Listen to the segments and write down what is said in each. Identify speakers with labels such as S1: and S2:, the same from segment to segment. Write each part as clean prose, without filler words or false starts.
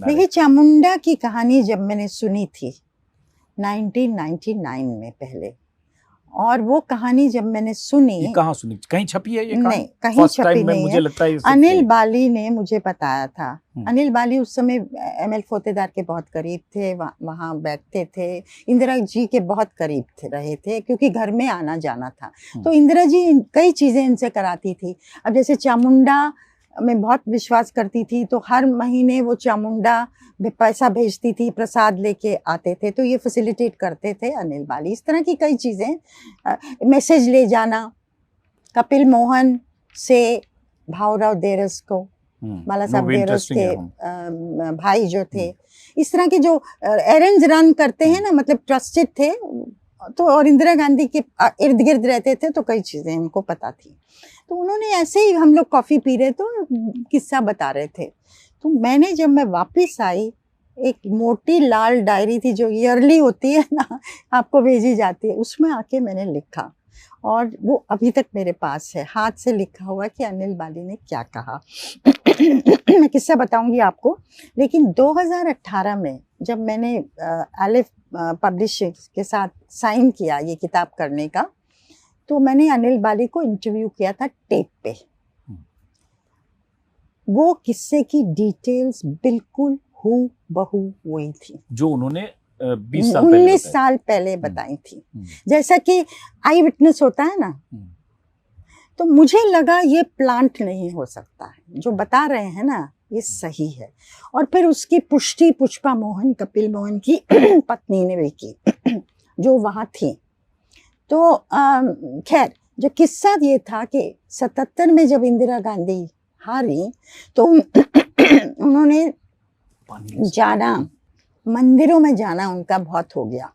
S1: देखिए, चामुंडा की कहानी जब मैंने सुनी थी 1999 में पहले, और वो कहानी जब मैंने सुनी,
S2: ये कहाँ सुनी? कहीं छपी है ये कहानी?
S1: नहीं, कहीं छपी नहीं
S2: मुझे
S1: है।
S2: लगता है
S1: अनिल बाली ने मुझे बताया था।
S2: हम्म।
S1: अनिल बाली उस समय एमएल फोतेदार के बहुत करीब थे, वहाँ बैठते थे, इंदिरा जी के बहुत करीब रहे थे, क्योंकि घर में आना जाना था। तो इंदिरा जी कई चीजें इनसे कराती थी। अब जैसे चामुंडा में बहुत विश्वास करती थी, तो हर महीने वो चामुंडा पैसा भेजती थी, प्रसाद लेके आते थे, तो ये फैसिलिटेट करते थे अनिल बाली। इस तरह की कई चीजें, मैसेज ले जाना, कपिल मोहन से भावराव देरस को, बाला साहब देरस के भाई जो थे, इस तरह के जो एरेंज रन करते हैं ना, मतलब ट्रस्टेड थे, तो और इंदिरा गांधी के इर्द गिर्द रहते थे, तो कई चीजें इनको पता थी। तो उन्होंने ऐसे ही, हम लोग कॉफी पी रहे तो किस्सा बता रहे थे, तो मैंने जब मैं वापस आई, एक मोटी लाल डायरी थी जो ईयरली होती है ना, आपको भेजी जाती है, उसमें आके मैंने लिखा, और वो अभी तक मेरे पास है, हाथ से लिखा हुआ कि अनिल बाली ने क्या कहा। मैं किस्सा बताऊंगी आपको। लेकिन 2018 में जब मैंने एलिफ पब्लिशर्स के साथ साइन किया ये किताब करने का, तो मैंने अनिल बाली को इंटरव्यू किया था टेप पे। वो किस्से की डिटेल्स बिल्कुल हूबहू वही थी जो उन्होंने 19 साल पहले बताई थी। जैसा कि आई विटनेस होता है ना, तो मुझे लगा ये प्लांट नहीं हो सकता है, जो बता रहे हैं ना ये सही है। और फिर उसकी पुष्टि पुष्पा मोहन, कपिल मोहन की पत्नी ने भी की, जो वहाँ थी। तो खैर, जो किस्सा ये था कि 77 में जब इंदिरा गांधी हारी, तो उन्होंने जाना, मंदिरों में जाना उनका बहुत हो गया,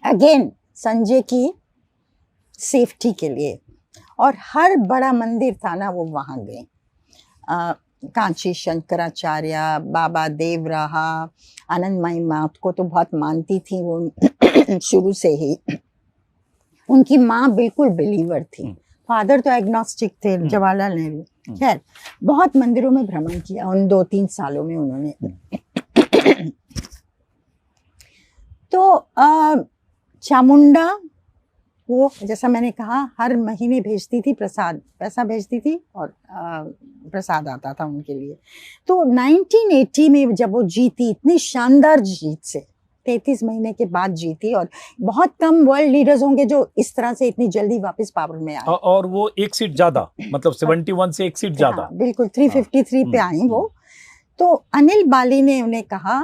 S1: अगेन संजय की सेफ्टी के लिए, और हर बड़ा मंदिर था ना वो वहाँ गए। कांची शंकराचार्य, बाबा देवराहा, आनंदमयी मात को तो बहुत मानती थी वो शुरू से ही। उनकी माँ बिल्कुल बिलीवर थी, फादर तो एग्नोस्टिक थे, जवाहरलाल नेहरू। खैर, बहुत मंदिरों में भ्रमण किया उन 2-3 सालों में उन्होंने। तो चामुंडा वो, जैसा मैंने कहा, हर महीने भेजती थी प्रसाद, पैसा भेजती थी, और प्रसाद आता था उनके लिए। तो 1980 में जब वो जीती, इतनी शानदार जीत से, 33 महीने के बाद जीती, और बहुत कम वर्ल्ड लीडर्स होंगे जो इस तरह से इतनी जल्दी वापस पावर में आए।
S2: और वो एक सीट ज्यादा, मतलब 71 से एक सीट ज्यादा।
S1: हाँ, बिल्कुल 353 पे आई वो। तो अनिल बाली ने उन्हें कहा,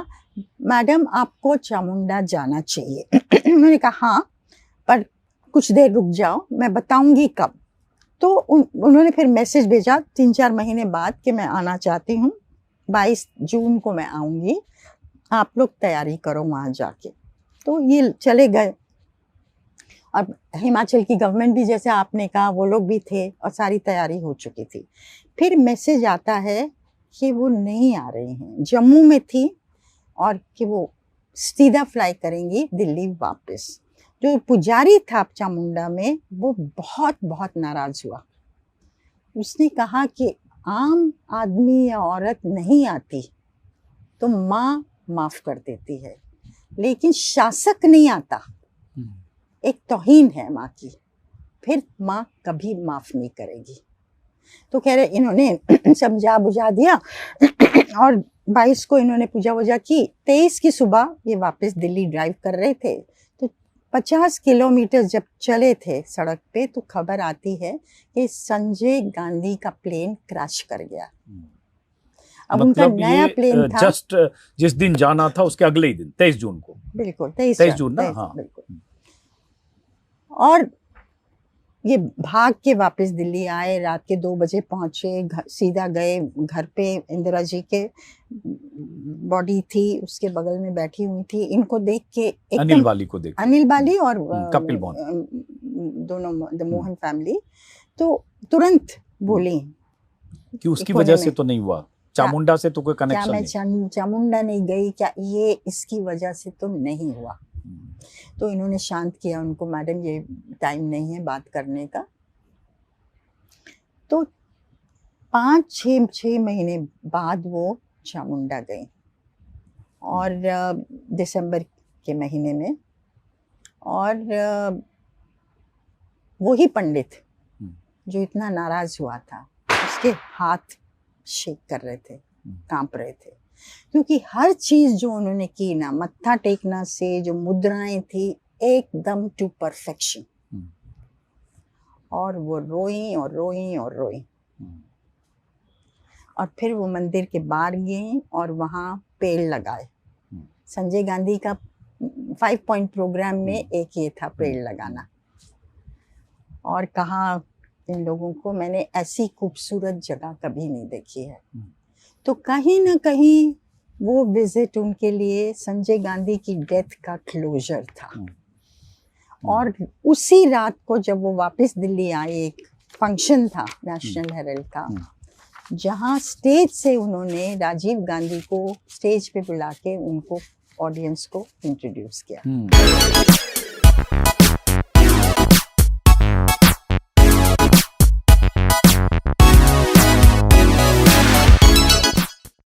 S1: मैडम आपको चामुंडा जाना चाहिए। उन्होंने कहा हाँ, पर कुछ देर रुक जाओ, मैं बताऊंगी कब। तो उन्होंने फिर मैसेज भेजा 3-4 महीने बाद कि मैं आना चाहती हूँ, 22 जून को मैं आऊंगी, आप लोग तैयारी करो वहाँ जाके। तो ये चले गए, और हिमाचल की गवर्नमेंट भी, जैसे आपने कहा, वो लोग भी थे, और सारी तैयारी हो चुकी थी। फिर मैसेज आता है कि वो नहीं आ रहे हैं, जम्मू में थी, और कि वो सीधा फ्लाई करेंगी दिल्ली वापस। जो पुजारी था चामुंडा में, वो बहुत बहुत नाराज हुआ। उसने कहा कि आम आदमी या औरत नहीं आती तो माँ माफ कर देती है, लेकिन शासक नहीं आता, एक तौहीन है माँ की, फिर माँ कभी माफ नहीं करेगी। तो कह रहे, इन्होंने समझा बुझा दिया, और 22 को इन्होंने पूजा वूजा की। 23 की सुबह ये वापस दिल्ली ड्राइव कर रहे थे, तो 50 किलोमीटर जब चले थे सड़क पे, तो खबर आती है कि संजय गांधी का प्लेन क्रैश कर गया। अब मतलब उनका नया प्लेन था,
S2: जस्ट जिस दिन जाना था उसके अगले ही दिन, 23 जून को।
S1: बिल्कुल
S2: 23 जून ना, हाँ
S1: बिल्कुल। और ये भाग के वापस दिल्ली आए, रात के 2 बजे पहुंचे, सीधा गए घर पे। इंदिरा जी के बॉडी थी, उसके बगल में बैठी हुई थी। इनको देख के
S2: अनिल बाली को देख,
S1: अनिल बाली और
S2: कपिल मोहन,
S1: दोनों द मोहन फैमिली, तो तुरंत बोली
S2: कि उसकी वजह से तो नहीं हुआ, चामुंडा से तो कोई कनेक्शन नहीं।
S1: क्या मैं चामुंडा नहीं गई क्या, ये इसकी वजह से तो नहीं हुआ। तो इन्होंने शांत किया उनको, मैडम ये टाइम नहीं है बात करने का। तो 5-6 महीने बाद वो चामुंडा गई। और दिसंबर के महीने में, और वही पंडित जो इतना नाराज हुआ था, उसके हाथ शेक कर रहे थे, कांप रहे थे, क्योंकि हर चीज जो उन्होंने की ना, मत्था टेकना से जो मुद्राएं थी एकदम टू परफेक्शन, और वो रोई और रोई और रोई। और फिर वो मंदिर के बाहर गए और वहाँ पेड़ लगाए। संजय गांधी का 5 पॉइंट प्रोग्राम में एक ये था, पेड़ लगाना। और कहा इन लोगों को, मैंने ऐसी खूबसूरत जगह कभी नहीं देखी है। तो कहीं ना कहीं वो विजिट उनके लिए संजय गांधी की डेथ का क्लोजर था। और उसी रात को जब वो वापस दिल्ली आए, एक फंक्शन था नेशनल हेराल्ड का, जहाँ स्टेज से उन्होंने राजीव गांधी को स्टेज पे बुला के उनको, ऑडियंस को इंट्रोड्यूस किया।